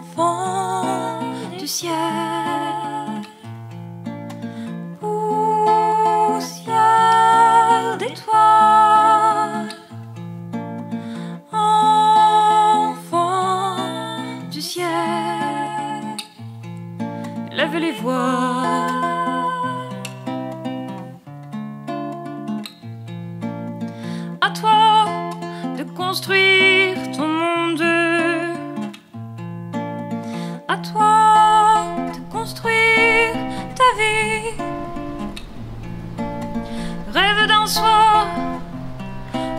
Enfant du ciel, poussière d'étoiles, enfant du ciel, lève les voiles. À toi de construire ton monde, à toi de construire ta vie. Rêve d'un soir,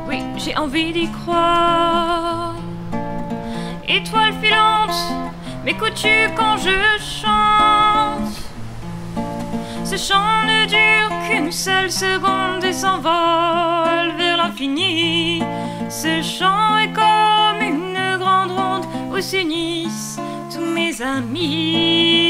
oui, j'ai envie d'y croire. Étoile filante, m'écoutes-tu quand je chante? Ce chant ne dure qu'une seule seconde et s'envole vers l'infini. Ce chant est comme une grande ronde où s'unissent tous mes amis.